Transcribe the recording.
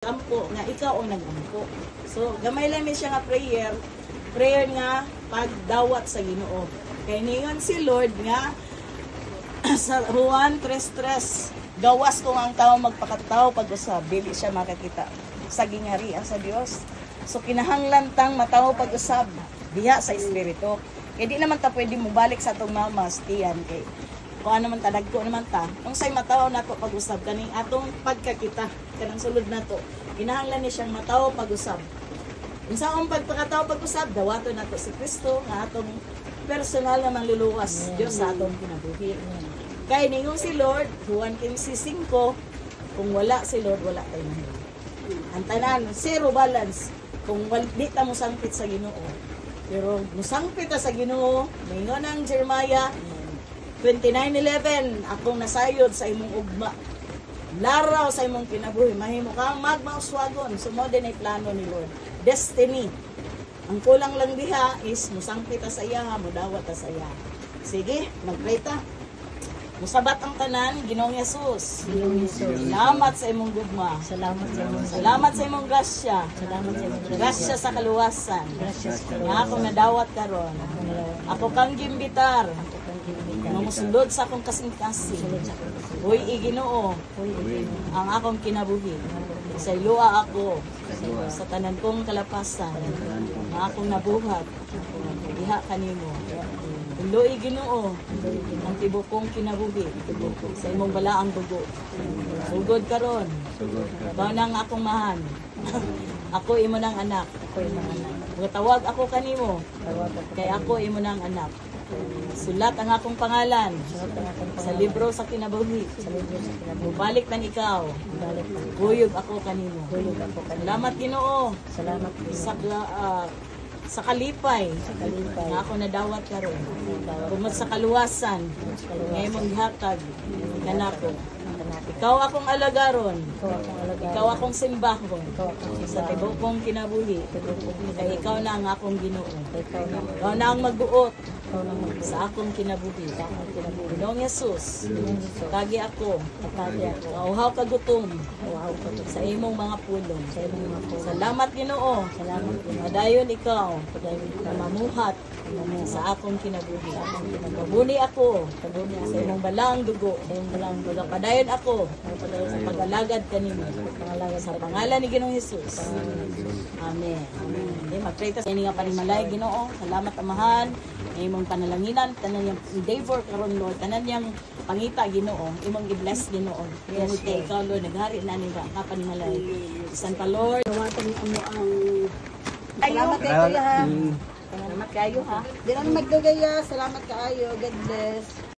Ampo nga ikaw ang nag-ampo. So gamay lang ni siya nga prayer nga pagdawat sa Ginoo. Kay ningon si Lord nga sa Juan 3:3, gawas ko ang tao magpakatao pag-usab, dili siya makakita sa gingharian sa Dios. So kinahanglan tang mataw pag-usab diha sa espiritu. Kay di naman ta pwede mo balik sa atong mamas tiyan kay kung ano man talagko naman ta, kung say mataw nato pag-usab kaning atong pagkakita kanang sulod nato, kinahanglan ni siyang mataw pag-usab. Unsa ang pagpakataw pag-usab, dawato nato si Kristo nga atong personal na manluluwas Dios sa atong kinabuhi. Kay ningong si Lord, Juan 15:5, kung wala si Lord, wala tayo naman. Ang tanan, zero balance. Kung di ta mo sangpit sa Ginoo. Pero musangpit ta sa Ginoo, ningon ang Jeremiah 29:11, akong nasayod sa imong ugma. Laraw sa imong kinabuhi, mahimo kang magmauswagon. Sumod din ay plano ni Lord. Destiny. Ang kulang lang diha is musangpit ta sa iya, mudawat ta sa iya. Sige, mag-pray ta. Musabat ang tanan, Ginoong Yesus. Salamat sa imong gugma. Salamat sa imong grasya. Grasya sa kaluwasan. Nga akong nadawat karon. Ako kang gimbitar. Mamusundod sa akong kasing-kasing. Hoy Ginoo, ang akong kinabuhi. Sa ilua ako. Sa tanan kong kalapasan. Nga akong nabuhat. Diha kanimo. Uloy Ginoo, ang tibok kong kinabuhi sa imong balaang dugo. Sugod karon. Bawo nang akong mahan. Ako imo nang anak. Tawag ako kanimo. Kay ako imo nang anak. Sulat ang akong pangalan sa libro sa kinabuhi. Mubalik man ikaw. Kuyog ako kanimo. Salamat Ginoo. Sa kalipay nga ako nadawat karon. Bumod sa kaluwasan ngayon mong hatag kanako. Ikaw akong alagaron. Ikaw akong simbahon sa tibok kong kinabuhi. Kay ikaw na ang akong Ginoo. Ikaw na ang magbuot sa akong kinabuhi. Ginoong Yesus, kagi ako. Auhaw ka gutom sa imong mga pulong. Salamat Ginoo. Madayon ikaw na mamuhat sa akong kinabuhi. Pabuni ako sa imong balang dugo. Padayon ako sa pag-alagad kanimo. Sa pangalan ni Ginoong Yesus. Amen. Mag-pray ta sa inyo nga panimalay Ginoo. Salamat Amahan. Imong panalanginan, tanan yang endeavor karon Lord, tanan yang pangita Ginoo, imong i-bless Ginoo. Yes, kay ikaw Lord, naghari na ni ka panimalay. Isan pa Lord, dawatan ni amo ang salamat kayo ha. Salamat kayo ha. Di na magdugaya, salamat kaayo. God bless.